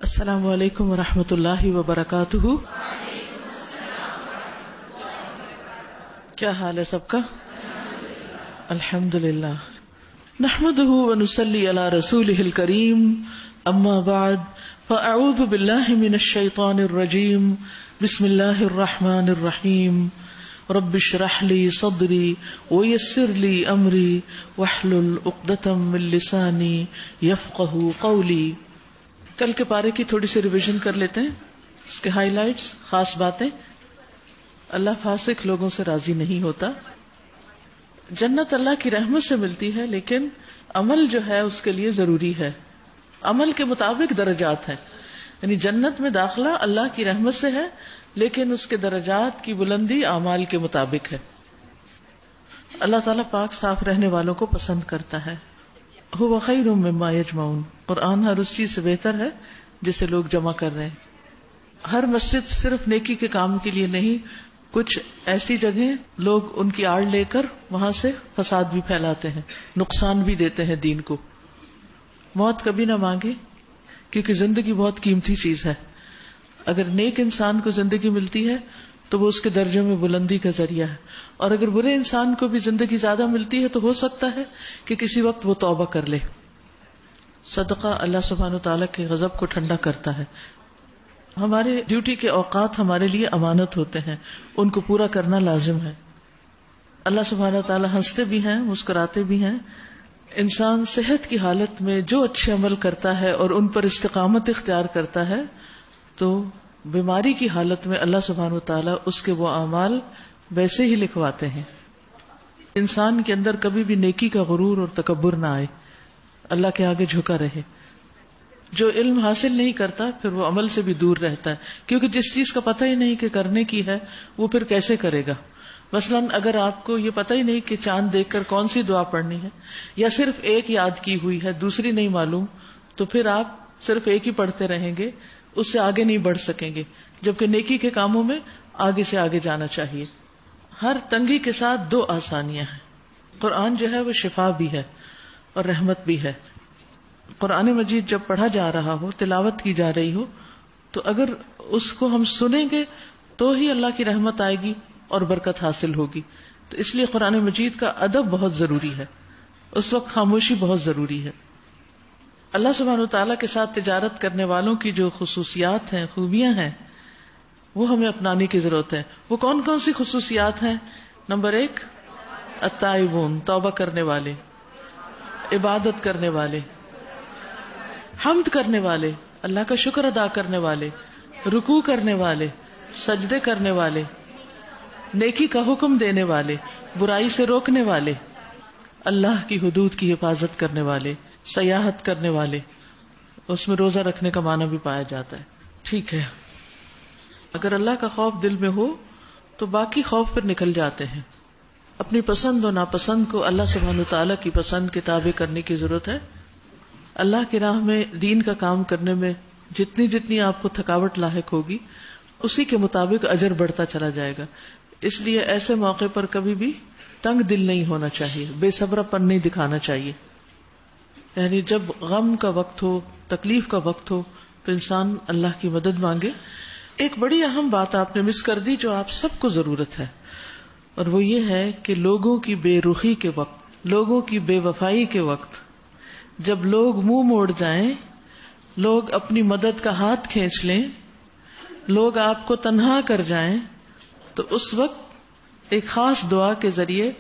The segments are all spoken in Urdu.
السلام علیکم ورحمۃ اللہ وبرکاتہ. کیا حال ہے سب کا؟ الحمد للہ. نحمده ونصلی علی رسولہ الکریم. اما بعد فاعوذ باللہ من الشیطان الرجیم. بسم اللہ الرحمن الرحیم. رب اشرح لی صدری ویسر لی امری واحلل عقدۃ من لسانی یفقہوا قولی. کل کے پارے کی تھوڑی سی ریویژن کر لیتے ہیں، اس کے ہائی لائٹس، خاص باتیں. اللہ فاسق لوگوں سے راضی نہیں ہوتا. جنت اللہ کی رحمت سے ملتی ہے، لیکن عمل جو ہے اس کے لیے ضروری ہے. عمل کے مطابق درجات ہیں، یعنی جنت میں داخلہ اللہ کی رحمت سے ہے، لیکن اس کے درجات کی بلندی اعمال کے مطابق ہے. اللہ تعالیٰ پاک صاف رہنے والوں کو پسند کرتا ہے. هو خیر مما یجمعون. قرآن ہر اس چیز سے بہتر ہے جسے لوگ جمع کر رہے ہیں. ہر مسجد صرف نیکی کے کام کے لیے نہیں، کچھ ایسی جگہیں لوگ ان کی آڑ لے کر وہاں سے فساد بھی پھیلاتے ہیں، نقصان بھی دیتے ہیں دین کو. موت کبھی نہ مانگے، کیونکہ زندگی بہت قیمتی چیز ہے. اگر نیک انسان کو زندگی ملتی ہے تو وہ اس کے درجے میں بلندی کا ذریعہ ہے، اور اگر برے انسان کو بھی زندگی زیادہ ملتی ہے تو ہو سکتا ہے کہ کسی وقت وہ توبہ کر لے. صدقہ اللہ سبحانہ وتعالیٰ کے غضب کو ٹھنڈا کرتا ہے. ہمارے ڈیوٹی کے اوقات ہمارے لیے امانت ہوتے ہیں، ان کو پورا کرنا لازم ہے. اللہ سبحانہ وتعالیٰ ہنستے بھی ہیں، مسکراتے بھی ہیں. انسان صحت کی حالت میں جو اچھے عمل کرتا ہے اور ان پر استقامت اختیار کرتا ہے، تو بیماری کی حالت میں اللہ سبحانہ وتعالیٰ اس کے وہ اعمال ویسے ہی لکھواتے ہیں. انسان کے اندر کبھی بھی نیکی کا غرور اور تکبر نہ آئے، اللہ کے آگے جھکا رہے. جو علم حاصل نہیں کرتا پھر وہ عمل سے بھی دور رہتا ہے، کیونکہ جس چیز کا پتہ ہی نہیں کہ کرنے کی ہے وہ پھر کیسے کرے گا. مثلاً اگر آپ کو یہ پتہ ہی نہیں کہ چاند دیکھ کر کون سی دعا پڑھنی ہے، یا صرف ایک یاد کی ہوئی ہے دوسری نہیں معلوم، تو پھر آپ صرف ایک ہی پڑھتے رہیں گے، اس سے آگے نہیں بڑھ سکیں گے. جبکہ نیکی کے کاموں میں آگے سے آگے جانا چاہیے. ہر تنگی کے ساتھ دو آسانیاں ہیں. قرآن جو ہے وہ شفا بھی ہے اور رحمت بھی ہے. قرآن مجید جب پڑھا جا رہا ہو، تلاوت کی جا رہی ہو، تو اگر اس کو ہم سنیں گے تو ہی اللہ کی رحمت آئے گی اور برکت حاصل ہوگی. تو اس لیے قرآن مجید کا ادب بہت ضروری ہے، اس وقت خاموشی بہت ضروری ہے. اللہ سبحانہ وتعالیٰ کے ساتھ تجارت کرنے والوں کی جو خصوصیات ہیں، خوبیاں ہیں، وہ ہمیں اپنانے کی ضرورت ہے. وہ کون کون سی خصوصیات ہیں؟ نمبر 1، التائبون، توبہ کرنے والے، عبادت کرنے والے، حمد کرنے والے، اللہ کا شکر ادا کرنے والے، رکوع کرنے والے، سجدے کرنے والے، نیکی کا حکم دینے والے، برائی سے روکنے والے، اللہ کی حدود کی حفاظت کرنے والے، سیاحت کرنے والے. اس میں روزہ رکھنے کا معنی بھی پایا جاتا ہے. ٹھیک ہے، اگر اللہ کا خوف دل میں ہو تو باقی خوف پھر نکل جاتے ہیں. اپنی پسند و ناپسند کو اللہ سبحانہ وتعالیٰ کی پسند کے تابع کرنے کی ضرورت ہے. اللہ کی راہ میں دین کا کام کرنے میں جتنی جتنی آپ کو تھکاوٹ لاحق ہوگی، اسی کے مطابق اجر بڑھتا چلا جائے گا. اس لیے ایسے موقع پر کبھی بھی تنگ دل نہیں ہونا چاہیے، بے صبر پن نہیں دکھانا چاہیے. یعنی جب غم کا وقت ہو، تکلیف کا وقت ہو، تو انسان اللہ کی مدد مانگے. ایک بڑی اہم بات آپ نے مس کر دی جو آپ سب کو ضرورت ہے، اور وہ یہ ہے کہ لوگوں کی بے رخی کے وقت، لوگوں کی بے وفائی کے وقت، جب لوگ منہ موڑ جائیں، لوگ اپنی مدد کا ہاتھ کھینچ لیں، لوگ آپ کو تنہا کر جائیں، تو اس وقت ایک خاص دعا کے ذریعے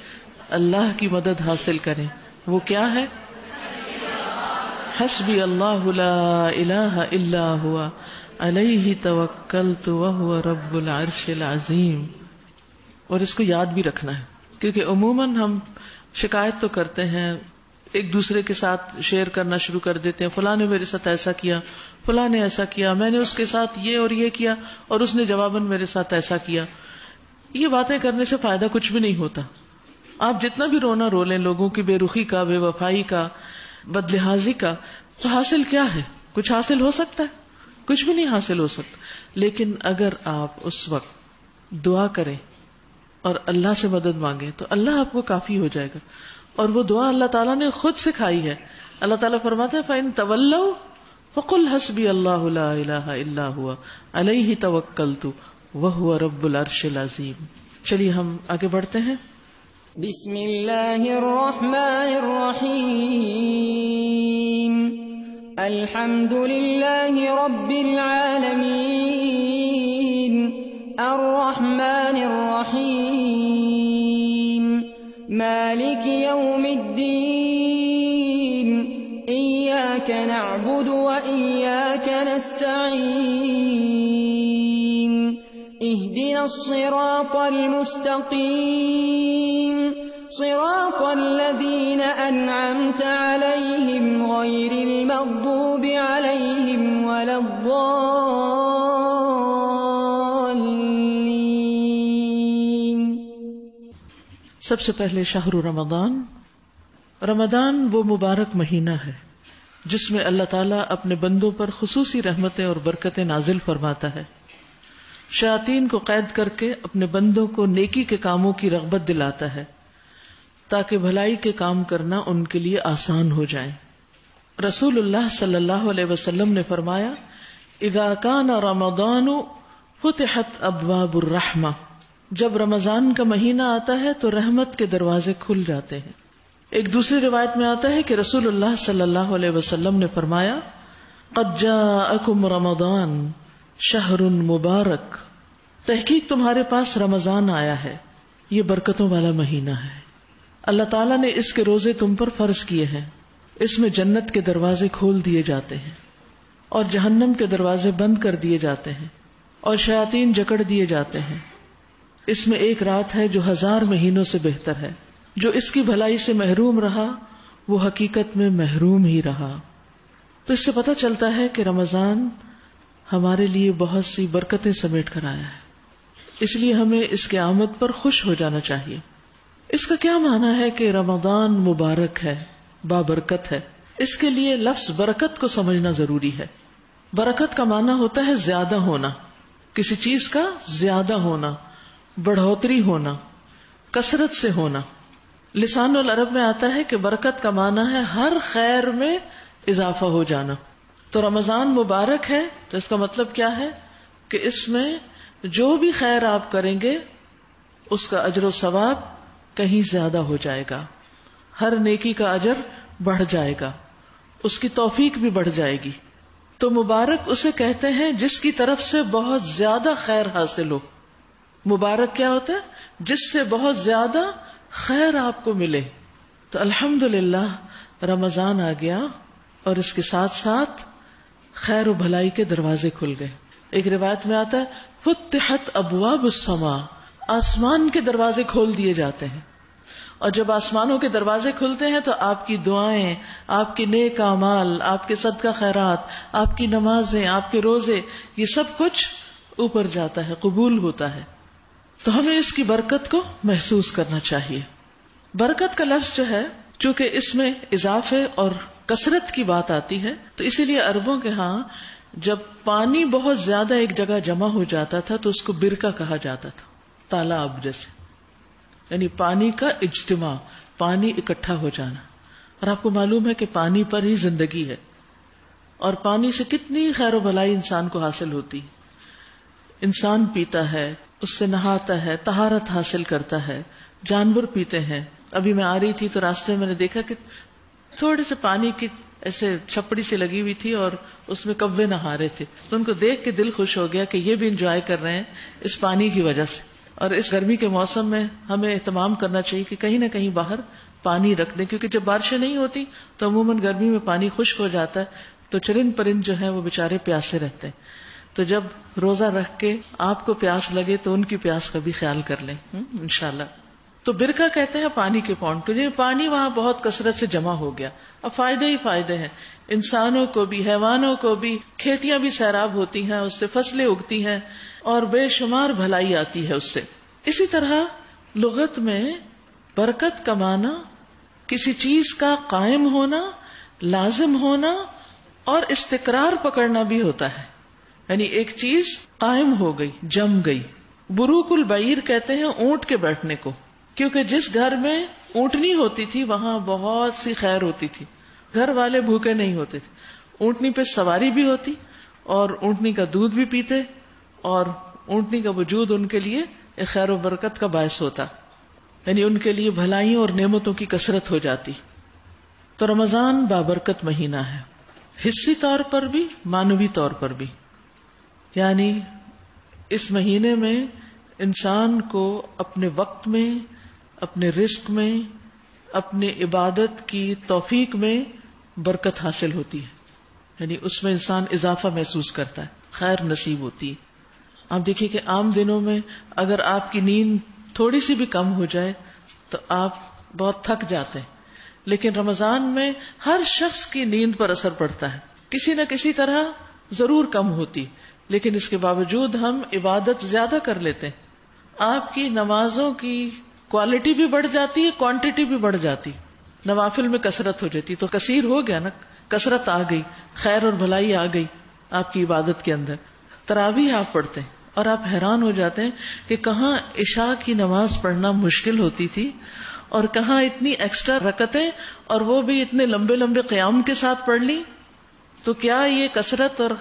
اللہ کی مدد حاصل کریں. وہ کیا ہے؟ حسبی اللہ لا الہ الا ہوا علیہ توکلت وہو رب العرش العظیم. اور اس کو یاد بھی رکھنا ہے، کیونکہ عموماً ہم شکایت تو کرتے ہیں، ایک دوسرے کے ساتھ شیئر کرنا شروع کر دیتے ہیں، فلاں نے میرے ساتھ ایسا کیا، فلاں نے ایسا کیا، میں نے اس کے ساتھ یہ اور یہ کیا اور اس نے جواباً میرے ساتھ ایسا کیا. یہ باتیں کرنے سے فائدہ کچھ بھی نہیں ہوتا. آپ جتنا بھی رونا رو لیں لوگوں کی بے رخی کا، بے وفائی کا، بدلحاظی کا، تو حاصل کیا ہے؟ کچھ حاصل ہو سکتا ہے؟ کچھ بھی نہیں حاصل ہو سکتا. لیکن اگر آپ اس وقت دعا کریں اور اللہ سے مدد مانگیں تو اللہ آپ کو کافی ہو جائے گا. اور وہ دعا اللہ تعالیٰ نے خود سکھائی ہے. اللہ تعالیٰ فرماتے ہیں فَإِن تَوَلَّوْا فقل حسبی اللہ لا الہ الا هو علیہ توکلت وہو رب العرش العظیم. چلیے ہم آگے بڑھتے ہیں. بسم اللہ الرحمن الرحیم. الحمد للہ رب العالمین الرحمن الرحیم مالک یوم الدین ایاک نعبد وإیاک نستعین اهدنا الصراط المستقیم صراط الذین انعمت علیہم غیر المغضوب علیہم ولا الضالین. سب سے پہلے شہر رمضان. رمضان وہ مبارک مہینہ ہے جس میں اللہ تعالیٰ اپنے بندوں پر خصوصی رحمتیں اور برکتیں نازل فرماتا ہے. شیاطین کو قید کر کے اپنے بندوں کو نیکی کے کاموں کی رغبت دلاتا ہے تاکہ بھلائی کے کام کرنا ان کے لیے آسان ہو جائے. رسول اللہ صلی اللہ علیہ وسلم نے فرمایا اذا کان رمضان فتحت ابواب الرحمہ. جب رمضان کا مہینہ آتا ہے تو رحمت کے دروازے کھل جاتے ہیں. ایک دوسری روایت میں آتا ہے کہ رسول اللہ صلی اللہ علیہ وسلم نے فرمایا قد جاءکم رمضان شہر مبارک. تحقیق تمہارے پاس رمضان آیا ہے، یہ برکتوں والا مہینہ ہے. اللہ تعالیٰ نے اس کے روزے تم پر فرض کیے ہیں. اس میں جنت کے دروازے کھول دیے جاتے ہیں اور جہنم کے دروازے بند کر دیے جاتے ہیں اور شیاطین جکڑ دیے جاتے ہیں. اس میں ایک رات ہے جو 1000 مہینوں سے بہتر ہے. جو اس کی بھلائی سے محروم رہا وہ حقیقت میں محروم ہی رہا. تو اس سے پتہ چلتا ہے کہ رمضان ہمارے لیے بہت سی برکتیں سمیٹ کر آیا ہے. اس لیے ہمیں اس کی آمد پر خوش ہو جانا چاہیے. اس کا کیا معنی ہے کہ رمضان مبارک ہے، بابرکت ہے؟ اس کے لیے لفظ برکت کو سمجھنا ضروری ہے. برکت کا معنی ہوتا ہے زیادہ ہونا، کسی چیز کا زیادہ ہونا، بڑھوتری ہونا، کثرت سے ہونا. لسان العرب میں آتا ہے کہ برکت کا معنی ہے ہر خیر میں اضافہ ہو جانا. تو رمضان مبارک ہے تو اس کا مطلب کیا ہے کہ اس میں جو بھی خیر آپ کریں گے اس کا اجر و ثواب کہیں زیادہ ہو جائے گا. ہر نیکی کا اجر بڑھ جائے گا، اس کی توفیق بھی بڑھ جائے گی. تو مبارک اسے کہتے ہیں جس کی طرف سے بہت زیادہ خیر حاصل ہو. مبارک کیا ہوتا ہے؟ جس سے بہت زیادہ خیر آپ کو ملے. تو الحمدللہ رمضان آ گیا اور اس کے ساتھ ساتھ خیر و بھلائی کے دروازے کھل گئے. ایک روایت میں آتا ہے فتحت ابواب السماء، آسمان کے دروازے کھول دیے جاتے ہیں. اور جب آسمانوں کے دروازے کھلتے ہیں تو آپ کی دعائیں، آپ کے نیک اعمال، آپ کے صدقہ خیرات، آپ کی نمازیں، آپ کے روزے، یہ سب کچھ اوپر جاتا ہے، قبول ہوتا ہے. تو ہمیں اس کی برکت کو محسوس کرنا چاہیے. برکت کا لفظ جو ہے چونکہ اس میں اضافے اور کثرت کی بات آتی ہے تو اسی لیے عربوں کے ہاں جب پانی بہت زیادہ ایک جگہ جمع ہو جاتا تھا تو اس کو برکہ کہا جاتا تھا. تالاب جیسے، یعنی پانی کا اجتماع، پانی اکٹھا ہو جانا. اور آپ کو معلوم ہے کہ پانی پر ہی زندگی ہے اور پانی سے کتنی خیر و بھلائی انسان کو حاصل ہوتی. انسان پیتا ہے، اس سے نہاتا ہے، طہارت حاصل کرتا ہے، جانور پیتے ہیں. ابھی میں آ رہی تھی تو راستے میں نے دیکھا کہ تھوڑے سے پانی کی ایسے چھپڑی سی لگی ہوئی تھی اور اس میں کوے نہا رہے تھے. تو ان کو دیکھ کے دل خوش ہو گیا کہ یہ بھی انجوائے کر رہے ہیں اس پانی کی وجہ سے. اور اس گرمی کے موسم میں ہمیں اہتمام کرنا چاہیے کہ کہیں نہ کہیں باہر پانی رکھ دیں، کیونکہ جب بارشیں نہیں ہوتی تو عموماً گرمی میں پانی خشک ہو جاتا ہے تو چرند پرند جو ہیں وہ بےچارے پیاسے رہتے ہیں. تو جب روزہ رکھ کے آپ کو پیاس لگے تو ان کی پیاس کا بھی خیال کر لیں انشاءاللہ. تو برکہ کہتے ہیں پانی کے پونڈ کو. پانی وہاں بہت کثرت سے جمع ہو گیا. اب فائدے ہی فائدے ہیں، انسانوں کو بھی، حیوانوں کو بھی. کھیتیاں بھی سیراب ہوتی ہیں اس سے، فصلیں اگتی ہیں اور بے شمار بھلائی آتی ہے اس سے. اسی طرح لغت میں برکت کا معنی کسی چیز کا قائم ہونا، لازم ہونا اور استقرار پکڑنا بھی ہوتا ہے. یعنی ایک چیز قائم ہو گئی، جم گئی. بروک البعیر کہتے ہیں اونٹ کے بیٹھنے کو، کیونکہ جس گھر میں اونٹنی ہوتی تھی وہاں بہت سی خیر ہوتی تھی، گھر والے بھوکے نہیں ہوتے تھے. اونٹنی پہ سواری بھی ہوتی اور اونٹنی کا دودھ بھی پیتے اور اونٹنی کا وجود ان کے لیے ایک خیر و برکت کا باعث ہوتا، یعنی ان کے لیے بھلائیوں اور نعمتوں کی کثرت ہو جاتی. تو رمضان بابرکت مہینہ ہے، حصی طور پر بھی معنوی طور پر بھی. یعنی اس مہینے میں انسان کو اپنے وقت میں، اپنے رزق میں، اپنے عبادت کی توفیق میں برکت حاصل ہوتی ہے، یعنی اس میں انسان اضافہ محسوس کرتا ہے، خیر نصیب ہوتی ہے. آپ دیکھیے کہ عام دنوں میں اگر آپ کی نیند تھوڑی سی بھی کم ہو جائے تو آپ بہت تھک جاتے ہیں، لیکن رمضان میں ہر شخص کی نیند پر اثر پڑتا ہے، کسی نہ کسی طرح ضرور کم ہوتی، لیکن اس کے باوجود ہم عبادت زیادہ کر لیتے ہیں. آپ کی نمازوں کی کوالٹی بھی بڑھ جاتی ہے، کوانٹٹی بھی بڑھ جاتی، نوافل میں کثرت ہو جاتی. تو کثیر ہو گیا نا، کثرت آ گئی، خیر اور بھلائی آ گئی آپ کی عبادت کے اندر. تراویح آپ پڑھتے ہیں اور آپ حیران ہو جاتے ہیں کہ کہاں عشاء کی نماز پڑھنا مشکل ہوتی تھی اور کہاں اتنی ایکسٹرا رکعتیں اور وہ بھی اتنے لمبے لمبے قیام کے ساتھ پڑھ لی. تو کیا یہ کثرت اور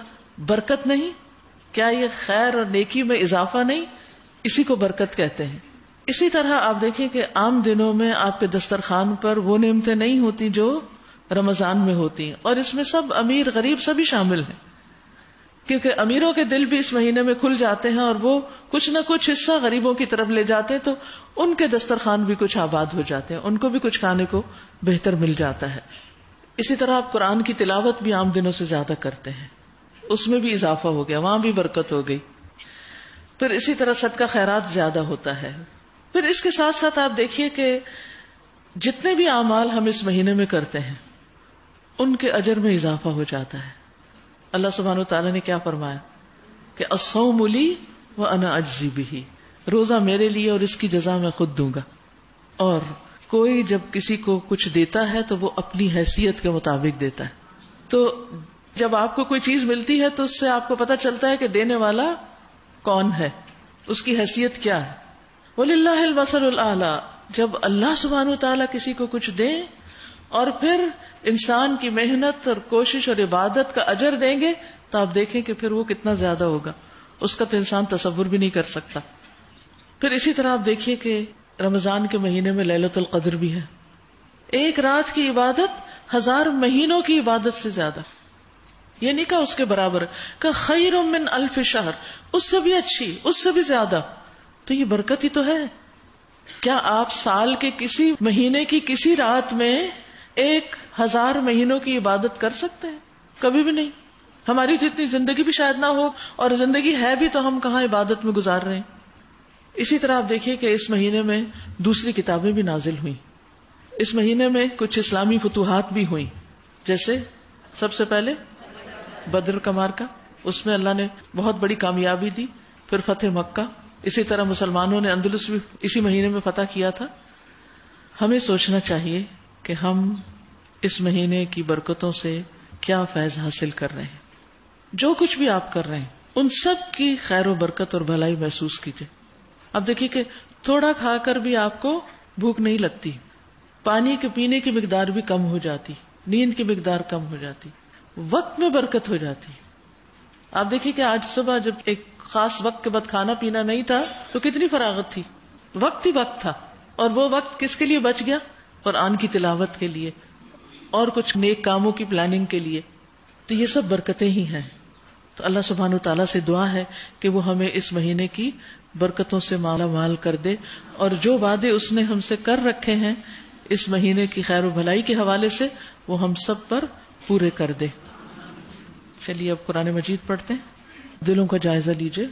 برکت نہیں؟ کیا یہ خیر اور نیکی میں اضافہ نہیں؟ اسی کو برکت کہتے ہیں. اسی طرح آپ دیکھیں کہ عام دنوں میں آپ کے دسترخوان پر وہ نعمتیں نہیں ہوتی جو رمضان میں ہوتی ہیں، اور اس میں سب امیر غریب سبھی شامل ہیں، کیونکہ امیروں کے دل بھی اس مہینے میں کھل جاتے ہیں اور وہ کچھ نہ کچھ حصہ غریبوں کی طرف لے جاتے ہیں، تو ان کے دسترخوان بھی کچھ آباد ہو جاتے ہیں، ان کو بھی کچھ کھانے کو بہتر مل جاتا ہے. اسی طرح آپ قرآن کی تلاوت بھی عام دنوں سے زیادہ کرتے ہیں، اس میں بھی اضافہ ہو گیا، وہاں بھی برکت ہو گئی. پھر اسی طرح صدقہ خیرات زیادہ ہوتا ہے. پھر اس کے ساتھ ساتھ آپ دیکھیے کہ جتنے بھی اعمال ہم اس مہینے میں کرتے ہیں ان کے اجر میں اضافہ ہو جاتا ہے. اللہ سبحانہ وتعالیٰ نے کیا فرمایا کہ الصوم لی وانا اجزی بہ، روزہ میرے لیے اور اس کی جزا میں خود دوں گا. اور کوئی جب کسی کو کچھ دیتا ہے تو وہ اپنی حیثیت کے مطابق دیتا ہے. تو جب آپ کو کوئی چیز ملتی ہے تو اس سے آپ کو پتہ چلتا ہے کہ دینے والا کون ہے، اس کی حیثیت کیا ہے. وَلِلَّهِ الْمَثَلُ الْأَعْلَى، جب اللہ سبحانہ وتعالیٰ کسی کو کچھ دے اور پھر انسان کی محنت اور کوشش اور عبادت کا اجر دیں گے تو آپ دیکھیں کہ پھر وہ کتنا زیادہ ہوگا، اس کا تو انسان تصور بھی نہیں کر سکتا. پھر اسی طرح آپ دیکھیے کہ رمضان کے مہینے میں لیلۃ القدر بھی ہے. ایک رات کی عبادت 1000 مہینوں کی عبادت سے زیادہ، یہ نہیں کہا اس کے برابر، کہ خیر من الف شہر، اس سے بھی اچھی، اس سے بھی زیادہ. تو یہ برکت ہی تو ہے. کیا آپ سال کے کسی مہینے کی کسی رات میں 1000 مہینوں کی عبادت کر سکتے ہیں؟ کبھی بھی نہیں. ہماری تو اتنی زندگی بھی شاید نہ ہو، اور زندگی ہے بھی تو ہم کہاں عبادت میں گزار رہے ہیں. اسی طرح آپ دیکھیے کہ اس مہینے میں دوسری کتابیں بھی نازل ہوئیں. اس مہینے میں کچھ اسلامی فتوحات بھی ہوئیں، جیسے سب سے پہلے بدر کا معرکہ، اس میں اللہ نے بہت بڑی کامیابی دی. پھر فتح مکہ، اسی طرح مسلمانوں نے اندلس بھی اسی مہینے میں فتح کیا تھا. ہمیں سوچنا چاہیے کہ ہم اس مہینے کی برکتوں سے کیا فیض حاصل کر رہے ہیں. جو کچھ بھی آپ کر رہے ہیں ان سب کی خیر و برکت اور بھلائی محسوس کیجیے. اب دیکھیے کہ تھوڑا کھا کر بھی آپ کو بھوک نہیں لگتی، پانی کے پینے کی مقدار بھی کم ہو جاتی، نیند کی مقدار کم ہو جاتی، وقت میں برکت ہو جاتی. آپ دیکھیے کہ آج صبح جب ایک خاص وقت کے بعد کھانا پینا نہیں تھا تو کتنی فراغت تھی، وقت ہی وقت تھا، اور وہ وقت کس کے لیے بچ گیا؟ قرآن کی تلاوت کے لیے اور کچھ نیک کاموں کی پلاننگ کے لیے. تو یہ سب برکتیں ہی ہیں. تو اللہ سبحانہ وتعالیٰ سے دعا ہے کہ وہ ہمیں اس مہینے کی برکتوں سے مالا مال کر دے، اور جو وعدے اس نے ہم سے کر رکھے ہیں اس مہینے کی خیر و بھلائی کے حوالے سے وہ ہم سب پر پورے کر دے. چلیے اب قرآن مجید پڑھتے ہیں، دلوں کا جائزہ لیجئے.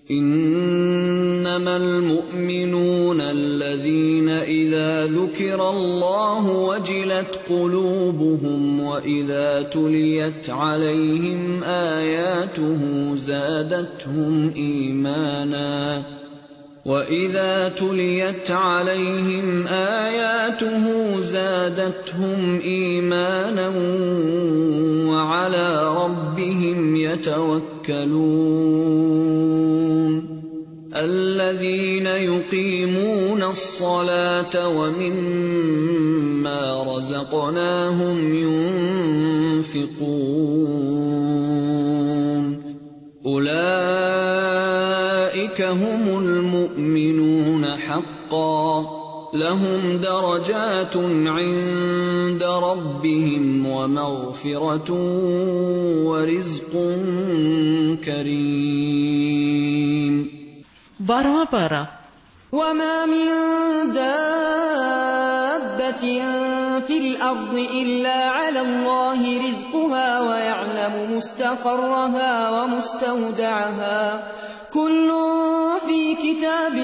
انما المؤمنون الذين اذا ذكر الله وجلت قلوبهم واذا تليت عليهم اياته زادتهم ايمانا وَإِذَا تُلِيَتْ عَلَيْهِمْ آيَاتُهُ زَادَتْهُمْ إِيمَانًا وَعَلَى رَبِّهِمْ يَتَوَكَّلُونَ. الذين يقيمون الصلاة ومما رزقناهم ينفقون أولئك هم المؤمنون حقا لهم درجات عند ربهم ومغفرة ورزق کریم. 12واں پارہ. وما من دابة في الأرض إلا على الله رزقها ويعلم مستقرها ومستودعها كل في كتاب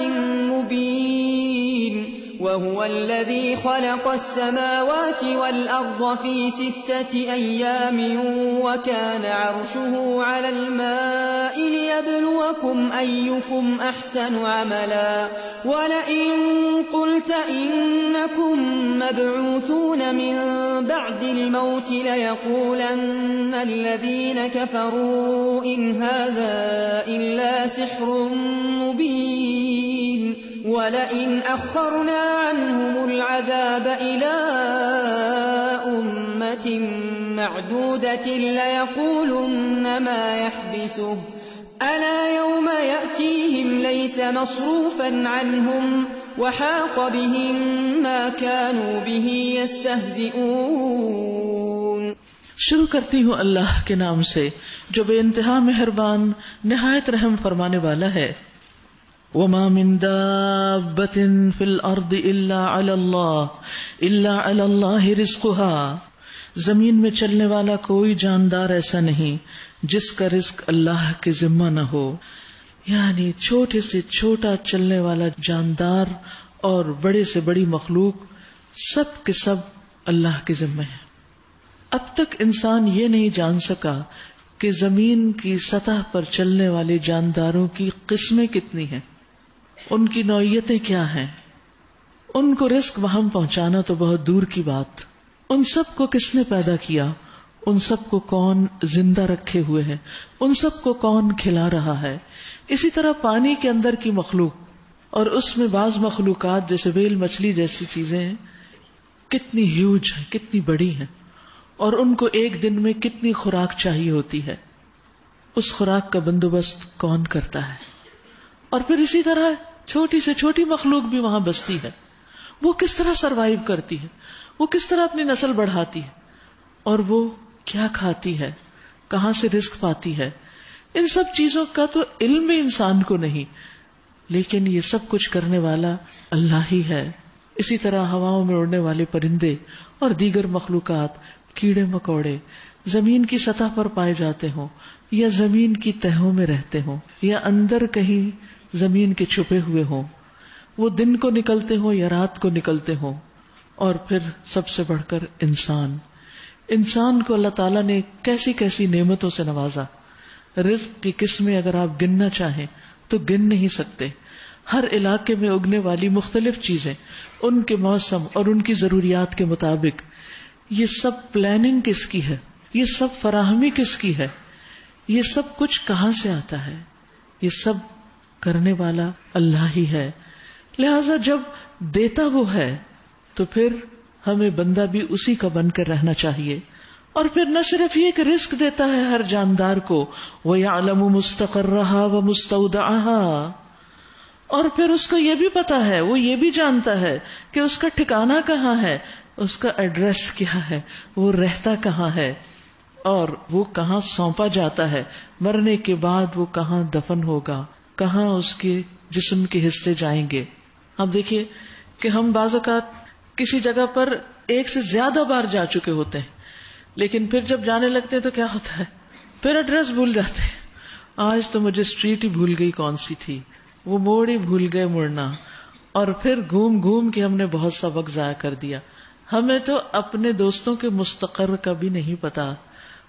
مبين وهو الذي خلق السماوات والأرض في 6 أيام وكان عرشه على الماء ليبلوكم أيكم أحسن عملا ولئن قلت إنكم مبعوثون من بعد الموت ليقولن الذين كفروا إن هذا إلا سحر مبين ولئن أخرنا عنهم العذاب إلى أمة معدودة ليقولن ما يحبسه ألا يوم يأتيهم ليس مصروفا عنهم وحاق بهم ما كانوا به يستهزئون. شروع کرتی ہوں اللہ کے نام سے جو بے انتہا مہربان نہایت رحم فرمانے والا ہے. وما من دابة في الأرض إلا على الله رزقها. زمین میں چلنے والا کوئی جاندار ایسا نہیں جس کا رزق اللہ کے ذمہ نہ ہو. یعنی چھوٹے سے چھوٹا چلنے والا جاندار اور بڑے سے بڑی مخلوق سب کے سب اللہ کے ذمہ ہے. اب تک انسان یہ نہیں جان سکا کہ زمین کی سطح پر چلنے والے جانداروں کی قسمیں کتنی ہیں، ان کی نوعیتیں کیا ہیں، ان کو رزق وہاں پہنچانا تو بہت دور کی بات. ان سب کو کس نے پیدا کیا، ان سب کو کون زندہ رکھے ہوئے ہے، ان سب کو کون کھلا رہا ہے. اسی طرح پانی کے اندر کی مخلوق اور اس میں بعض مخلوقات جیسے ویل مچھلی جیسی چیزیں ہیں کتنی ہیوج ہیں، کتنی بڑی ہیں، اور ان کو ایک دن میں کتنی خوراک چاہیے ہوتی ہے. اس خوراک کا بندوبست کون کرتا ہے؟ اور پھر اسی طرح چھوٹی سے چھوٹی مخلوق بھی وہاں بستی ہے، وہ کس طرح سروائیو کرتی ہے، وہ کس طرح اپنی نسل بڑھاتی ہے، اور وہ کیا کھاتی ہے، کہاں سے رزق پاتی ہے. ان سب چیزوں کا تو علم بھی انسان کو نہیں، لیکن یہ سب کچھ کرنے والا اللہ ہی ہے. اسی طرح ہواؤں میں اڑنے والے پرندے اور دیگر مخلوقات، کیڑے مکوڑے زمین کی سطح پر پائے جاتے ہوں یا زمین کی تہوں میں رہتے ہوں یا اندر کہیں زمین کے چھپے ہوئے ہوں، وہ دن کو نکلتے ہوں یا رات کو نکلتے ہوں. اور پھر سب سے بڑھ کر انسان کو اللہ تعالیٰ نے کیسی کیسی نعمتوں سے نوازا. رزق کی قسمیں اگر آپ گننا چاہیں تو گن نہیں سکتے. ہر علاقے میں اگنے والی مختلف چیزیں ان کے موسم اور ان کی ضروریات کے مطابق، یہ سب پلاننگ کس کی ہے، یہ سب فراہمی کس کی ہے، یہ سب کچھ کہاں سے آتا ہے؟ یہ سب کرنے والا اللہ ہی ہے. لہذا جب دیتا وہ ہے تو پھر ہمیں بندہ بھی اسی کا بن کر رہنا چاہیے. اور پھر نہ صرف یہ کہ رزق دیتا ہے ہر جاندار کو، وَيَعْلَمُ مُسْتَقَرَّهَا وَمُسْتَوْدَعَهَا، اور پھر اس کو یہ بھی پتا ہے، وہ یہ بھی جانتا ہے کہ اس کا ٹھکانہ کہاں ہے، اس کا ایڈریس کیا ہے، وہ رہتا کہاں ہے، اور وہ کہاں سونپا جاتا ہے، مرنے کے بعد وہ کہاں دفن ہوگا، کہاں اس کے جسم کے حصے جائیں گے. اب دیکھیے کہ ہم بعض اوقات کسی جگہ پر ایک سے زیادہ بار جا چکے ہوتے ہیں، لیکن پھر جب جانے لگتے ہیں تو کیا ہوتا ہے، پھر ایڈریس بھول جاتے ہیں. آج تو مجھے اسٹریٹ ہی بھول گئی کون سی تھی، وہ موڑ ہی بھول گئے مڑنا، اور پھر گھوم گھوم کے ہم نے بہت سا وقت ضائع کر دیا. ہمیں تو اپنے دوستوں کے مستقر کا بھی نہیں پتا،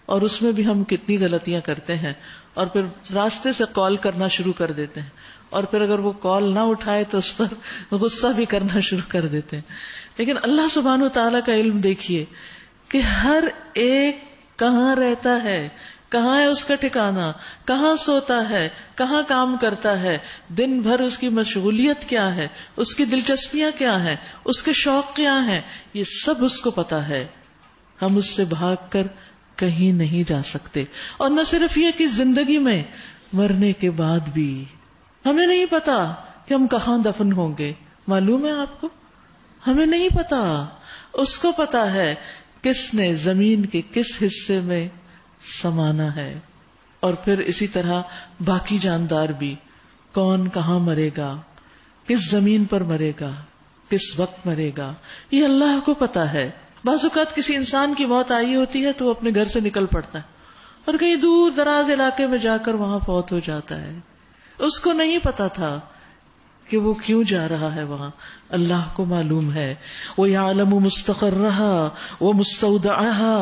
اور اس میں بھی ہم کتنی غلطیاں کرتے ہیں. اور پھر راستے سے کال کرنا شروع کر دیتے ہیں، اور پھر اگر وہ کال نہ اٹھائے تو اس پر غصہ بھی کرنا شروع کر دیتے ہیں. لیکن اللہ سبحانہ و تعالیٰ کا علم دیکھیے کہ ہر ایک کہاں رہتا ہے، کہاں ہے اس کا ٹھکانہ، کہاں سوتا ہے، کہاں کام کرتا ہے، دن بھر اس کی مشغولیت کیا ہے، اس کی دلچسپیاں کیا ہیں، اس کے شوق کیا ہیں، یہ سب اس کو پتا ہے. ہم اس سے بھاگ کر کہیں نہیں جا سکتے. اور نہ صرف یہ کہ زندگی میں، مرنے کے بعد بھی ہمیں نہیں پتا کہ ہم کہاں دفن ہوں گے. معلوم ہے آپ کو؟ ہمیں نہیں پتا. اس کو پتا ہے کس نے زمین کے کس حصے میں سمانا ہے. اور پھر اسی طرح باقی جاندار بھی، کون کہاں مرے گا، کس زمین پر مرے گا، کس وقت مرے گا، یہ اللہ کو پتا ہے. بعض اوقات کسی انسان کی موت آئی ہوتی ہے تو وہ اپنے گھر سے نکل پڑتا ہے اور کہیں دور دراز علاقے میں جا کر وہاں فوت ہو جاتا ہے. اس کو نہیں پتا تھا کہ وہ کیوں جا رہا ہے وہاں. اللہ کو معلوم ہے. وَيَعْلَمُ مُسْتَقَرَّهَا وَمُسْتَوْدَعَهَا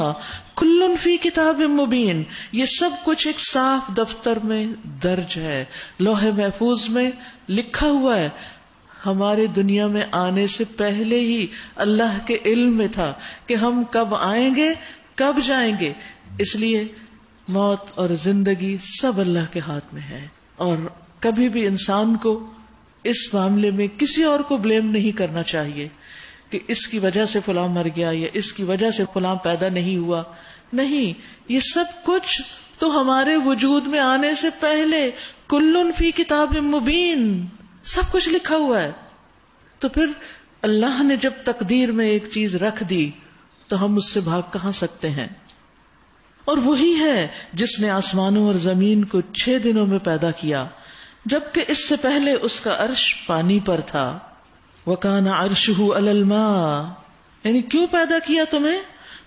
كُلٌّ فِي كِتَابٍ مُبِينٍ. یہ سب کچھ ایک صاف دفتر میں درج ہے، لوح محفوظ میں لکھا ہوا ہے. ہمارے دنیا میں آنے سے پہلے ہی اللہ کے علم میں تھا کہ ہم کب آئیں گے، کب جائیں گے. اس لیے موت اور زندگی سب اللہ کے ہاتھ میں ہے. اور کبھی بھی انسان کو اس معاملے میں کسی اور کو بلیم نہیں کرنا چاہیے کہ اس کی وجہ سے فلاں مر گیا یا اس کی وجہ سے فلاں پیدا نہیں ہوا. نہیں، یہ سب کچھ تو ہمارے وجود میں آنے سے پہلے کلٌ فی کتاب مبین، سب کچھ لکھا ہوا ہے. تو پھر اللہ نے جب تقدیر میں ایک چیز رکھ دی تو ہم اس سے بھاگ کہاں سکتے ہیں. اور وہی ہے جس نے آسمانوں اور زمین کو 6 دنوں میں پیدا کیا، جبکہ اس سے پہلے اس کا عرش پانی پر تھا. وَكَانَ عَرْشُهُ عَلَى الْمَاءِ. یعنی کیوں پیدا کیا تمہیں؟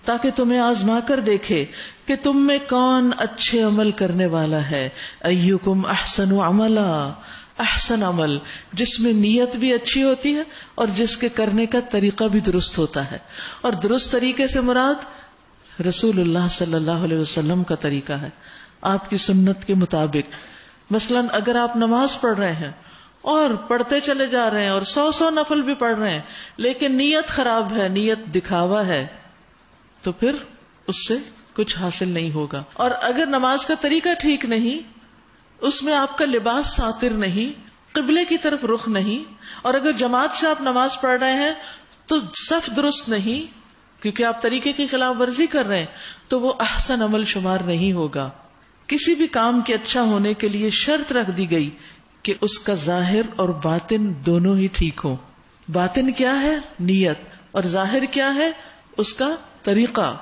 تاکہ تمہیں آزما کر دیکھے کہ تم میں کون اچھے عمل کرنے والا ہے. اَيُّكُمْ أَحْسَنُ عَمَلًا. احسن عمل جس میں نیت بھی اچھی ہوتی ہے اور جس کے کرنے کا طریقہ بھی درست ہوتا ہے. اور درست طریقے سے مراد رسول اللہ صلی اللہ علیہ وسلم کا طریقہ ہے، آپ کی سنت کے مطابق. مثلا اگر آپ نماز پڑھ رہے ہیں اور پڑھتے چلے جا رہے ہیں اور 100 نفل بھی پڑھ رہے ہیں لیکن نیت خراب ہے، نیت دکھاوا ہے، تو پھر اس سے کچھ حاصل نہیں ہوگا. اور اگر نماز کا طریقہ ٹھیک نہیں، اس میں آپ کا لباس ساتر نہیں، قبلے کی طرف رخ نہیں، اور اگر جماعت سے آپ نماز پڑھ رہے ہیں تو صف درست نہیں کیونکہ آپ طریقے کی خلاف ورزی کر رہے ہیں، تو وہ احسن عمل شمار نہیں ہوگا. کسی بھی کام کے اچھا ہونے کے لیے شرط رکھ دی گئی کہ اس کا ظاہر اور باطن دونوں ہی ٹھیک ہو. باطن کیا ہے؟ نیت. اور ظاہر کیا ہے؟ اس کا طریقہ.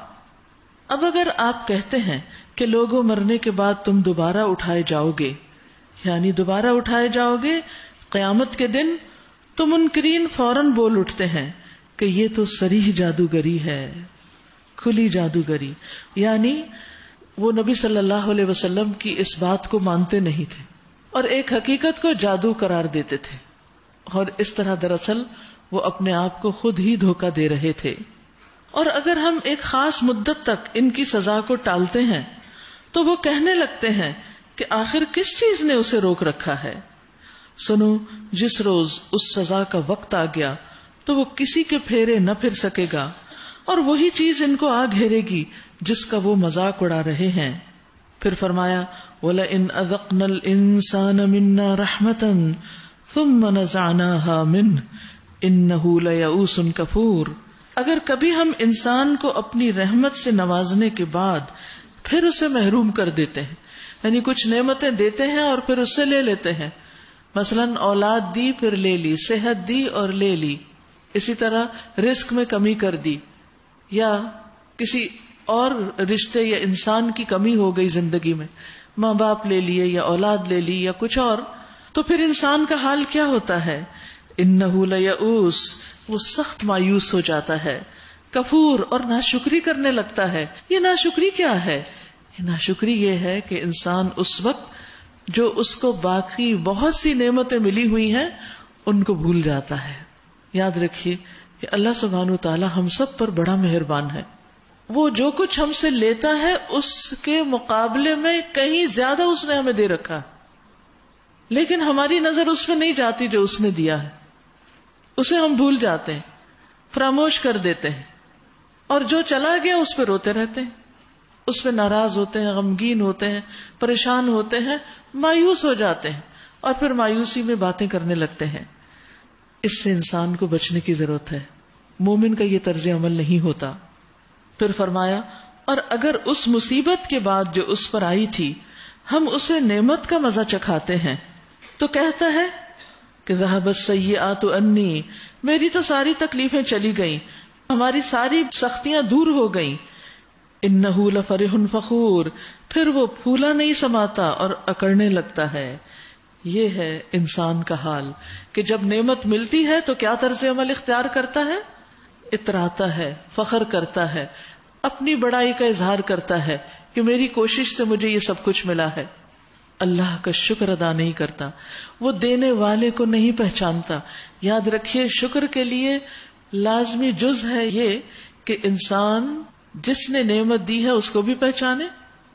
اب اگر آپ کہتے ہیں کہ لوگوں مرنے کے بعد تم دوبارہ اٹھائے جاؤ گے، یعنی دوبارہ اٹھائے جاؤ گے قیامت کے دن، تو منکرین فوراً بول اٹھتے ہیں کہ یہ تو صریح جادوگری ہے، کھلی جادوگری. یعنی وہ نبی صلی اللہ علیہ وسلم کی اس بات کو مانتے نہیں تھے اور ایک حقیقت کو جادو قرار دیتے تھے، اور اس طرح دراصل وہ اپنے آپ کو خود ہی دھوکہ دے رہے تھے. اور اگر ہم ایک خاص مدت تک ان کی سزا کو ٹالتے ہیں تو وہ کہنے لگتے ہیں کہ آخر کس چیز نے اسے روک رکھا ہے. سنو، جس روز اس سزا کا وقت آ گیا تو وہ کسی کے پھیرے نہ پھر سکے گا، اور وہی چیز ان کو آ گھیرے گی جس کا وہ مذاق اڑا رہے ہیں. پھر فرمایا وَلَئِنْ أَذَقْنَا الْإِنسَانَ مِنَّا رَحْمَةً ثُمَّ نَزَعْنَاهَا مِنْهُ إِنَّهُ لَيَئُوسٌ كَفُورٌ. اگر کبھی ہم انسان کو اپنی رحمت سے نوازنے کے بعد پھر اسے محروم کر دیتے ہیں، یعنی کچھ نعمتیں دیتے ہیں اور پھر اس سے لے لیتے ہیں، مثلا اولاد دی پھر لے لی، صحت دی اور لے لی، اسی طرح رزق میں کمی کر دی، یا کسی اور رشتے یا انسان کی کمی ہو گئی زندگی میں، ماں باپ لے لیے یا اولاد لے لی یا کچھ اور، تو پھر انسان کا حال کیا ہوتا ہے؟ انہ لیئوس، وہ سخت مایوس ہو جاتا ہے، کفور، اور ناشکری کرنے لگتا ہے. یہ ناشکری کیا ہے؟ ناشکری یہ ہے کہ انسان اس وقت جو اس کو باقی بہت سی نعمتیں ملی ہوئی ہیں ان کو بھول جاتا ہے. یاد رکھیے کہ اللہ سبحانہ وتعالی ہم سب پر بڑا مہربان ہے. وہ جو کچھ ہم سے لیتا ہے اس کے مقابلے میں کہیں زیادہ اس نے ہمیں دے رکھا، لیکن ہماری نظر اس پہ نہیں جاتی جو اس نے دیا ہے، اسے ہم بھول جاتے ہیں، فراموش کر دیتے ہیں، اور جو چلا گیا اس پہ روتے رہتے ہیں. اس پہ ناراض ہوتے ہیں، غمگین ہوتے ہیں، پریشان ہوتے ہیں، مایوس ہو جاتے ہیں اور پھر مایوسی میں باتیں کرنے لگتے ہیں. اس سے انسان کو بچنے کی ضرورت ہے. مومن کا یہ طرز عمل نہیں ہوتا. پھر فرمایا اور اگر اس مصیبت کے بعد جو اس پر آئی تھی ہم اسے نعمت کا مزہ چکھاتے ہیں تو کہتا ہے کہ ذہب السیئات عنی، میری تو ساری تکلیفیں چلی گئیں، ہماری ساری سختیاں دور ہو گئیں. انہ لفرح فخور، پھر وہ پھولا نہیں سماتا اور اکڑنے لگتا ہے. یہ ہے انسان کا حال کہ جب نعمت ملتی ہے تو کیا طرز عمل اختیار کرتا ہے؟ اتراتا ہے، فخر کرتا ہے، اپنی بڑائی کا اظہار کرتا ہے کہ میری کوشش سے مجھے یہ سب کچھ ملا ہے. اللہ کا شکر ادا نہیں کرتا، وہ دینے والے کو نہیں پہچانتا. یاد رکھیے شکر کے لیے لازمی جز ہے یہ کہ انسان جس نے نعمت دی ہے اس کو بھی پہچانے،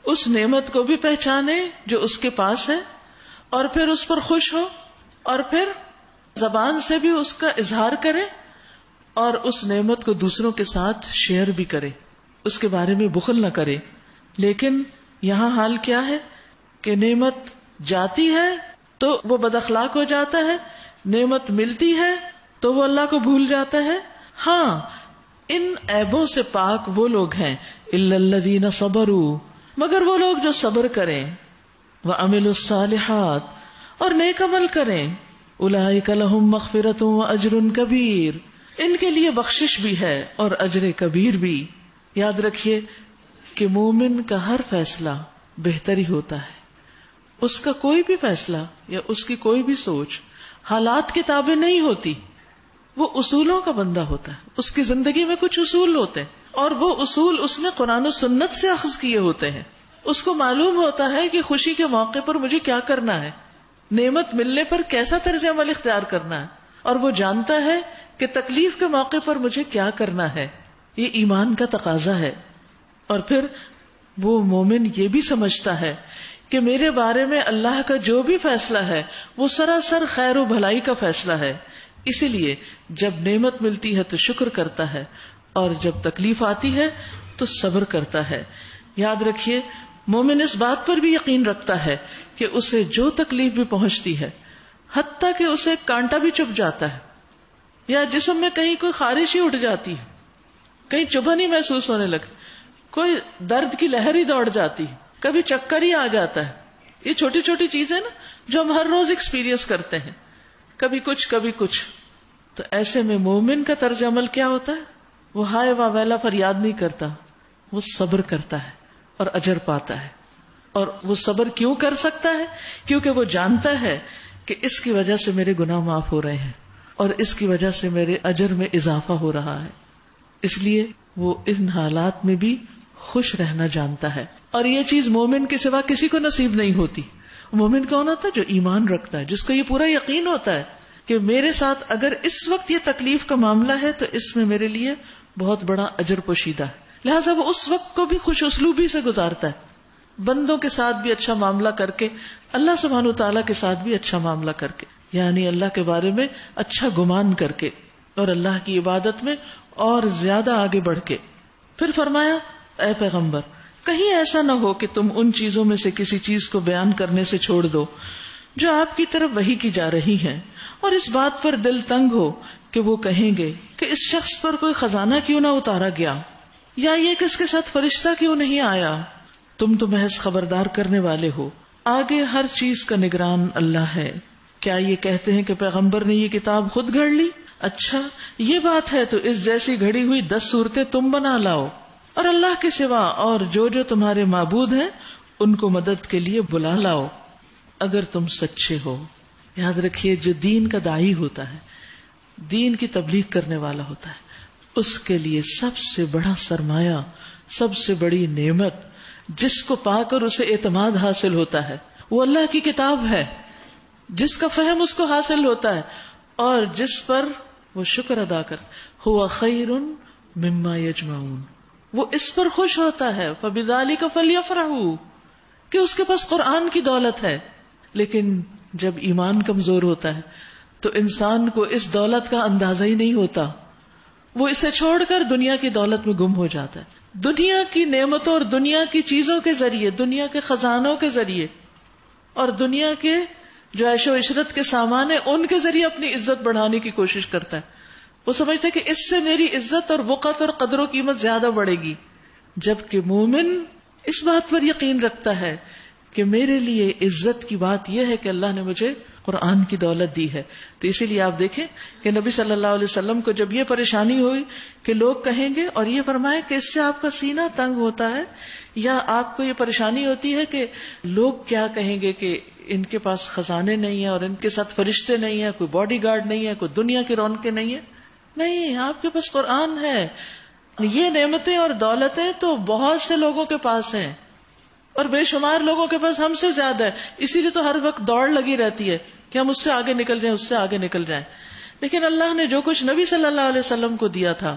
اس نعمت کو بھی پہچانے جو اس کے پاس ہے، اور پھر اس پر خوش ہو، اور پھر زبان سے بھی اس کا اظہار کرے اور اس نعمت کو دوسروں کے ساتھ شیئر بھی کرے، اس کے بارے میں بخل نہ کرے. لیکن یہاں حال کیا ہے کہ نعمت جاتی ہے تو وہ بد اخلاق ہو جاتا ہے، نعمت ملتی ہے تو وہ اللہ کو بھول جاتا ہے. ہاں، ان عیبوں سے پاک وہ لوگ ہیں الا الذین صبروا، مگر وہ لوگ جو صبر کریں، وعملوا الصالحات، اور نیک عمل کریں، اولئک لہم مغفرۃ واجر کبیر، ان کے لیے بخشش بھی ہے اور اجر کبیر بھی. یاد رکھیے کہ مومن کا ہر فیصلہ بہتر ہی ہوتا ہے. اس کا کوئی بھی فیصلہ یا اس کی کوئی بھی سوچ حالات کی تابع نہیں ہوتی، وہ اصولوں کا بندہ ہوتا ہے. اس کی زندگی میں کچھ اصول ہوتے ہیں اور وہ اصول اس نے قرآن و سنت سے اخذ کیے ہوتے ہیں. اس کو معلوم ہوتا ہے کہ خوشی کے موقع پر مجھے کیا کرنا ہے، نعمت ملنے پر کیسا طرز عمل اختیار کرنا ہے، اور وہ جانتا ہے کہ تکلیف کے موقع پر مجھے کیا کرنا ہے. یہ ایمان کا تقاضا ہے. اور پھر وہ مومن یہ بھی سمجھتا ہے کہ میرے بارے میں اللہ کا جو بھی فیصلہ ہے وہ سراسر خیر و بھلائی کا فیصلہ ہے. اسی لیے جب نعمت ملتی ہے تو شکر کرتا ہے، اور جب تکلیف آتی ہے تو صبر کرتا ہے. یاد رکھیے مومن اس بات پر بھی یقین رکھتا ہے کہ اسے جو تکلیف بھی پہنچتی ہے، حتیٰ کہ اسے ایک کانٹا بھی چبھ جاتا ہے یا جسم میں کہیں کوئی خارش ہی اٹھ جاتی ہے، کہیں چبھن ہی محسوس ہونے لگتی، کوئی درد کی لہر ہی دوڑ جاتی، کبھی چکر ہی آ جاتا ہے. یہ چھوٹی چھوٹی چیزیں نا جو ہم ہر روز ایکسپیرینس کرتے ہیں، کبھی کچھ کبھی کچھ. تو ایسے میں مومن کا طرز عمل کیا ہوتا ہے؟ وہ ہائے واہ ویلا فریاد نہیں کرتا، وہ صبر کرتا ہے اور اجر پاتا ہے. اور وہ صبر کیوں کر سکتا ہے؟ کیونکہ وہ جانتا ہے کہ اس کی وجہ سے میرے گناہ معاف ہو رہے ہیں اور اس کی وجہ سے میرے اجر میں اضافہ ہو رہا ہے. اس لیے وہ ان حالات میں بھی خوش رہنا جانتا ہے. اور یہ چیز مومن کے سوا کسی کو نصیب نہیں ہوتی. مومن کون ہوتا ہے؟ جو ایمان رکھتا ہے، جس کو یہ پورا یقین ہوتا ہے کہ میرے ساتھ اگر اس وقت یہ تکلیف کا معاملہ ہے تو اس میں میرے لیے بہت بڑا اجر پوشیدہ ہے. لہٰذا وہ اس وقت کو بھی خوش اسلوبی سے گزارتا ہے، بندوں کے ساتھ بھی اچھا معاملہ کر کے، اللہ سبحانہ وتعالیٰ کے ساتھ بھی اچھا معاملہ کر کے، یعنی اللہ کے بارے میں اچھا گمان کر کے اور اللہ کی عبادت میں اور زیادہ آگے بڑھ کے. پھر فرمایا اے پیغمبر کہیں ایسا نہ ہو کہ تم ان چیزوں میں سے کسی چیز کو بیان کرنے سے چھوڑ دو جو آپ کی طرف وحی کی جا رہی ہیں، اور اس بات پر دل تنگ ہو کہ وہ کہیں گے کہ اس شخص پر کوئی خزانہ کیوں نہ اتارا گیا، یا یہ کہ اس کے ساتھ فرشتہ کیوں نہیں آیا. تم تو محض خبردار کرنے والے ہو، آگے ہر چیز کا نگران اللہ ہے. کیا یہ کہتے ہیں کہ پیغمبر نے یہ کتاب خود گھڑ لی؟ اچھا یہ بات ہے تو اس جیسی گھڑی ہوئی 10 صورتیں تم بنا لاؤ، اور اللہ کے سوا اور جو تمہارے معبود ہیں ان کو مدد کے لیے بلا لاؤ اگر تم سچے ہو. یاد رکھیے جو دین کا داعی ہوتا ہے، دین کی تبلیغ کرنے والا ہوتا ہے، اس کے لیے سب سے بڑا سرمایہ، سب سے بڑی نعمت جس کو پا کر اسے اعتماد حاصل ہوتا ہے وہ اللہ کی کتاب ہے، جس کا فہم اس کو حاصل ہوتا ہے اور جس پر وہ شکر ادا کرتا. هو خیر مما یجمعون، وہ اس پر خوش ہوتا ہے. فبذلک فلیفرحوا، کہ اس کے پاس قرآن کی دولت ہے. لیکن جب ایمان کمزور ہوتا ہے تو انسان کو اس دولت کا اندازہ ہی نہیں ہوتا، وہ اسے چھوڑ کر دنیا کی دولت میں گم ہو جاتا ہے. دنیا کی نعمتوں اور دنیا کی چیزوں کے ذریعے، دنیا کے خزانوں کے ذریعے اور دنیا کے جو عیش و عشرت کے سامان ہیں ان کے ذریعے اپنی عزت بڑھانے کی کوشش کرتا ہے. وہ سمجھتا ہے کہ اس سے میری عزت اور وقت اور قدر و قیمت زیادہ بڑھے گی، جبکہ مومن اس بات پر یقین رکھتا ہے کہ میرے لیے عزت کی بات یہ ہے کہ اللہ نے مجھے قرآن کی دولت دی ہے. تو اسی لیے آپ دیکھیں کہ نبی صلی اللہ علیہ وسلم کو جب یہ پریشانی ہوئی کہ لوگ کہیں گے، اور یہ فرمائے کہ اس سے آپ کا سینہ تنگ ہوتا ہے یا آپ کو یہ پریشانی ہوتی ہے کہ لوگ کیا کہیں گے کہ ان کے پاس خزانے نہیں ہیں اور ان کے ساتھ فرشتے نہیں ہیں، کوئی باڈی گارڈ نہیں ہے، کوئی دنیا کی رونقیں نہیں ہیں. نہیں، آپ کے پاس قرآن ہے. یہ نعمتیں اور دولتیں تو بہت سے لوگوں کے پاس ہیں اور بے شمار لوگوں کے پاس ہم سے زیادہ ہے. اسی لیے تو ہر وقت دوڑ لگی رہتی ہے کہ ہم اس سے آگے نکل جائیں، اس سے آگے نکل جائیں. لیکن اللہ نے جو کچھ نبی صلی اللہ علیہ وسلم کو دیا تھا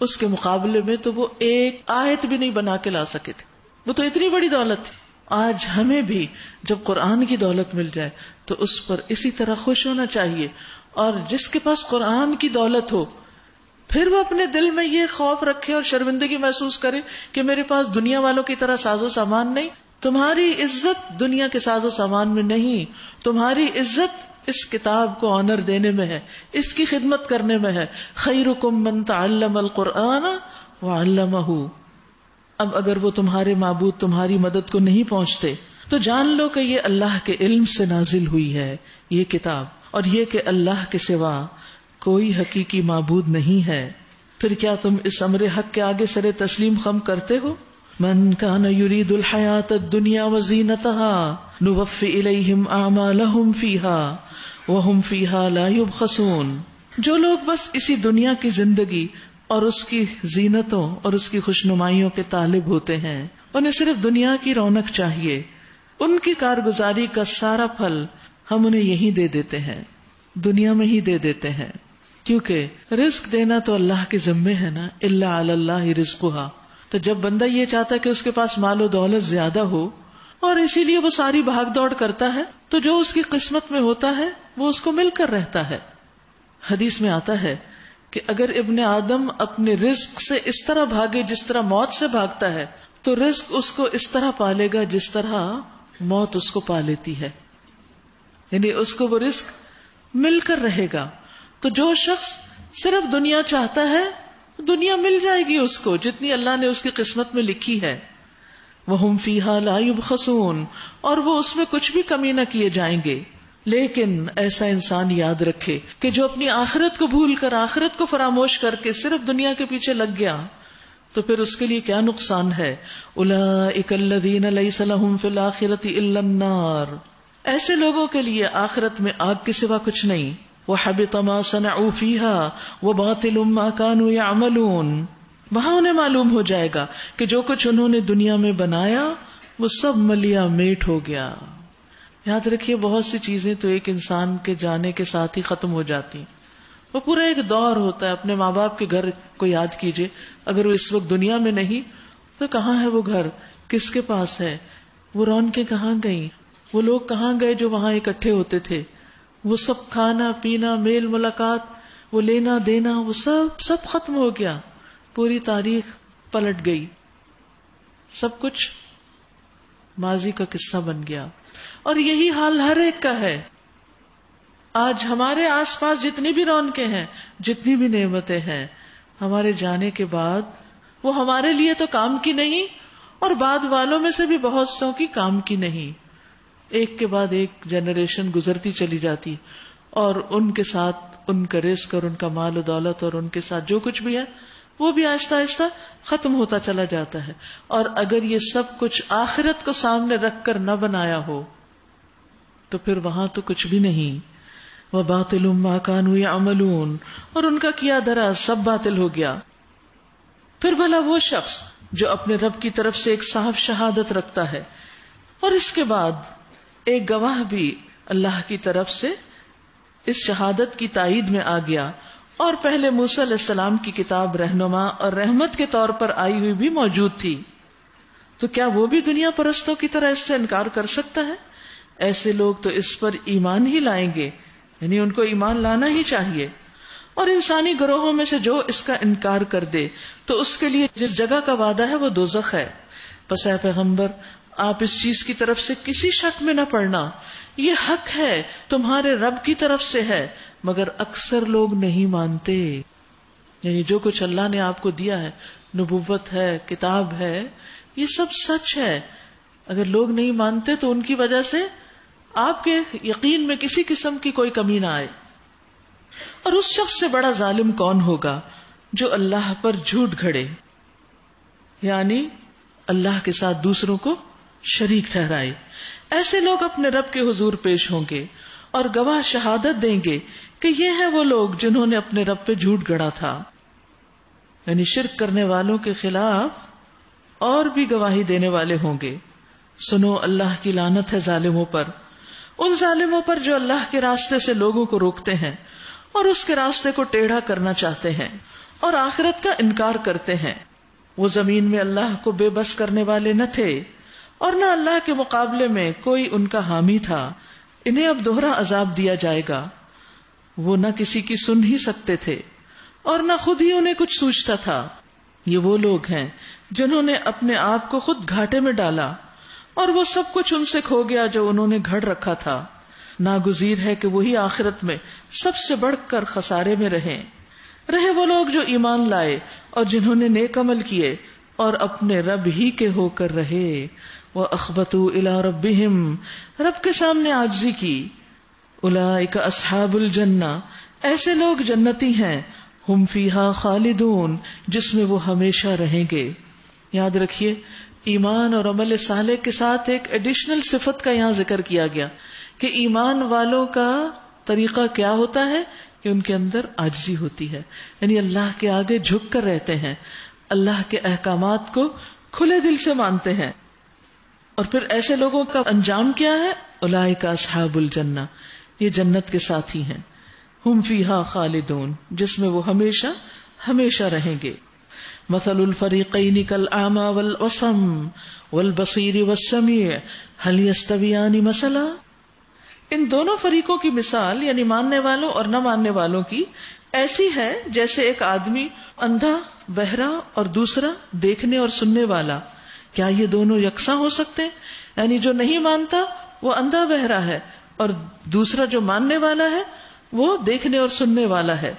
اس کے مقابلے میں تو وہ ایک آیت بھی نہیں بنا کے لا سکے تھے. وہ تو اتنی بڑی دولت تھی. آج ہمیں بھی جب قرآن کی دولت مل جائے تو اس پر اسی طرح خوش ہونا چاہیے. اور جس کے پاس قرآن کی دولت ہو پھر وہ اپنے دل میں یہ خوف رکھے اور شرمندگی محسوس کرے کہ میرے پاس دنیا والوں کی طرح ساز و سامان نہیں. تمہاری عزت دنیا کے ساز و سامان میں نہیں، تمہاری عزت اس کتاب کو آنر دینے میں ہے، اس کی خدمت کرنے میں ہے. خیرکم من تعلم القرآن وعلمہ. اب اگر وہ تمہارے معبود تمہاری مدد کو نہیں پہنچتے تو جان لو کہ یہ اللہ کے علم سے نازل ہوئی ہے یہ کتاب، اور یہ کہ اللہ کے سوا کوئی حقیقی معبود نہیں ہے. پھر کیا تم اس امر حق کے آگے سر تسلیم خم کرتے ہو؟ من کان یرید الحیات الدنیا وزینتها نوفی الیہم اعمالہم فیہا وہم فیہا لا یبخسون. جو لوگ بس اسی دنیا کی زندگی اور اس کی زینتوں اور اس کی خوشنمائیوں کے طالب ہوتے ہیں، انہیں صرف دنیا کی رونق چاہیے، ان کی کارگزاری کا سارا پھل ہم انہیں یہی دے دیتے ہیں، دنیا میں ہی دے دیتے ہیں. کیونکہ رزق دینا تو اللہ کے ذمے ہے نا، الا علی اللہ رزقھا. تو جب بندہ یہ چاہتا ہے کہ اس کے پاس مال و دولت زیادہ ہو اور اسی لیے وہ ساری بھاگ دوڑ کرتا ہے تو جو اس کی قسمت میں ہوتا ہے وہ اس کو مل کر رہتا ہے. حدیث میں آتا ہے کہ اگر ابن آدم اپنے رزق سے اس طرح بھاگے جس طرح موت سے بھاگتا ہے تو رزق اس کو اس طرح پالے گا جس طرح موت اس کو پا لیتی ہے، یعنی اس کو وہ رزق مل کر رہے گا. تو جو شخص صرف دنیا چاہتا ہے دنیا مل جائے گی اس کو جتنی اللہ نے اس کی قسمت میں لکھی ہے. وَهُمْ فِيهَا لَا يُبْخَسُونَ. اور وہ اس میں کچھ بھی کمی نہ کیے جائیں گے. لیکن ایسا انسان یاد رکھے کہ جو اپنی آخرت کو بھول کر آخرت کو فراموش کر کے صرف دنیا کے پیچھے لگ گیا تو پھر اس کے لیے کیا نقصان ہے. أُولَئِكَ الَّذِينَ لَيْسَ لَهُمْ فِي الْآخِرَةِ إِلَّا النَّارُ. ایسے لوگوں کے لیے آخرت میں آگ کے سوا کچھ نہیں. وَحَبِطَ مَا صَنَعُوا فِيهَا وَبَاطِلٌ مَا كَانُوا يَعْمَلُونَ. وہاں انہیں معلوم ہو جائے گا کہ جو کچھ انہوں نے دنیا میں بنایا وہ سب ملیا میٹ ہو گیا. یاد رکھیے بہت سی چیزیں تو ایک انسان کے جانے کے ساتھ ہی ختم ہو جاتی ہیں. وہ پورا ایک دور ہوتا ہے. اپنے ماں باپ کے گھر کو یاد کیجئے، اگر وہ اس وقت دنیا میں نہیں تو کہاں ہے وہ گھر، کس کے پاس ہے، وہ رونقیں کہاں گئیں، وہ لوگ کہاں گئے جو وہاں اکٹھے ہوتے تھے، وہ سب کھانا پینا میل ملاقات وہ لینا دینا وہ سب ختم ہو گیا. پوری تاریخ پلٹ گئی، سب کچھ ماضی کا قصہ بن گیا. اور یہی حال ہر ایک کا ہے. آج ہمارے آس پاس جتنی بھی رونقیں ہیں، جتنی بھی نعمتیں ہیں، ہمارے جانے کے بعد وہ ہمارے لیے تو کام کی نہیں اور بعد والوں میں سے بھی بہت سو کی کام کی نہیں. ایک کے بعد ایک جنریشن گزرتی چلی جاتی اور ان کے ساتھ ان کا رزق اور ان کا مال و دولت اور ان کے ساتھ جو کچھ بھی ہے وہ بھی آہستہ آہستہ ختم ہوتا چلا جاتا ہے. اور اگر یہ سب کچھ آخرت کو سامنے رکھ کر نہ بنایا ہو تو پھر وہاں تو کچھ بھی نہیں. وَبَاطِلٌ مَا كَانُوا يَعْمَلُونَ. اور ان کا کیا دھرا سب باطل ہو گیا. پھر بھلا وہ شخص جو اپنے رب کی طرف سے ایک صاحب شہادت رکھتا ہے اور اس کے بعد ایک گواہ بھی اللہ کی طرف سے اس شہادت کی تائید میں آ گیا اور پہلے موسیٰ علیہ السلام کی کتاب رہنما اور رحمت کے طور پر آئی ہوئی بھی موجود تھی، تو کیا وہ بھی دنیا پرستوں کی طرح اس سے انکار کر سکتا ہے؟ ایسے لوگ تو اس پر ایمان ہی لائیں گے، یعنی ان کو ایمان لانا ہی چاہیے. اور انسانی گروہوں میں سے جو اس کا انکار کر دے تو اس کے لیے جس جگہ کا وعدہ ہے وہ دوزخ ہے. پس اے پیغمبر آپ اس چیز کی طرف سے کسی شک میں نہ پڑنا، یہ حق ہے تمہارے رب کی طرف سے ہے، مگر اکثر لوگ نہیں مانتے. یعنی جو کچھ اللہ نے آپ کو دیا ہے، نبوت ہے، کتاب ہے، یہ سب سچ ہے. اگر لوگ نہیں مانتے تو ان کی وجہ سے آپ کے یقین میں کسی قسم کی کوئی کمی نہ آئے. اور اس شخص سے بڑا ظالم کون ہوگا جو اللہ پر جھوٹ گھڑے، یعنی اللہ کے ساتھ دوسروں کو شریک ٹھہرائے. ایسے لوگ اپنے رب کے حضور پیش ہوں گے اور گواہ شہادت دیں گے کہ یہ ہیں وہ لوگ جنہوں نے اپنے رب پہ جھوٹ گڑا تھا. یعنی شرک کرنے والوں کے خلاف اور بھی گواہی دینے والے ہوں گے. سنو اللہ کی لعنت ہے ظالموں پر، ان ظالموں پر جو اللہ کے راستے سے لوگوں کو روکتے ہیں اور اس کے راستے کو ٹیڑھا کرنا چاہتے ہیں اور آخرت کا انکار کرتے ہیں. وہ زمین میں اللہ کو بے بس کرنے والے نہ تھے اور نہ اللہ کے مقابلے میں کوئی ان کا حامی تھا. انہیں اب دوہرا عذاب دیا جائے گا. وہ نہ کسی کی سن ہی سکتے تھے اور نہ خود ہی انہیں کچھ سوچتا تھا. یہ وہ لوگ ہیں جنہوں نے اپنے آپ کو خود گھاٹے میں ڈالا اور وہ سب کچھ ان سے کھو گیا جو انہوں نے گھڑ رکھا تھا. ناگزیر ہے کہ وہی آخرت میں سب سے بڑھ کر خسارے میں رہے وہ لوگ جو ایمان لائے اور جنہوں نے نیک عمل کیے اور اپنے رب ہی کے ہو کر رہے. وَأَخْبَتُوا إِلَىٰ رَبِّهِمْ، رب کے سامنے عاجزی کی. اولئک اصحاب الجنہ، ایسے لوگ جنتی ہیں. ہم فیہا خالدون، جس میں وہ ہمیشہ رہیں گے. یاد رکھیے ایمان اور عمل صالح کے ساتھ ایک ایڈیشنل صفت کا یہاں ذکر کیا گیا کہ ایمان والوں کا طریقہ کیا ہوتا ہے کہ ان کے اندر عاجزی ہوتی ہے، یعنی اللہ کے آگے جھک کر رہتے ہیں، اللہ کے احکامات کو کھلے دل سے مانتے ہیں. اور پھر ایسے لوگوں کا انجام کیا ہے؟ اولئک اصحاب الجنہ، یہ جنت کے ساتھی ہیں. ہم فیہا خالدون، جس میں وہ ہمیشہ ہمیشہ رہیں گے. مثل الفریقین کالأعمى والأصم والبصیر والسمیع هل یستویان مثلا. ان دونوں فریقوں کی مثال یعنی ماننے والوں اور نہ ماننے والوں کی ایسی ہے جیسے ایک آدمی اندھا بہرا اور دوسرا دیکھنے اور سننے والا. کیا یہ دونوں یکساں ہو سکتے ہیں؟ یعنی جو نہیں مانتا وہ اندھا بہرا ہے اور دوسرا جو ماننے والا ہے وہ دیکھنے اور سننے والا ہے،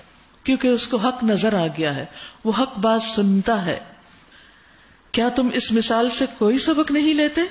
کیونکہ اس کو حق نظر آ گیا ہے، وہ حق بات سنتا ہے. کیا تم اس مثال سے کوئی سبق نہیں لیتے؟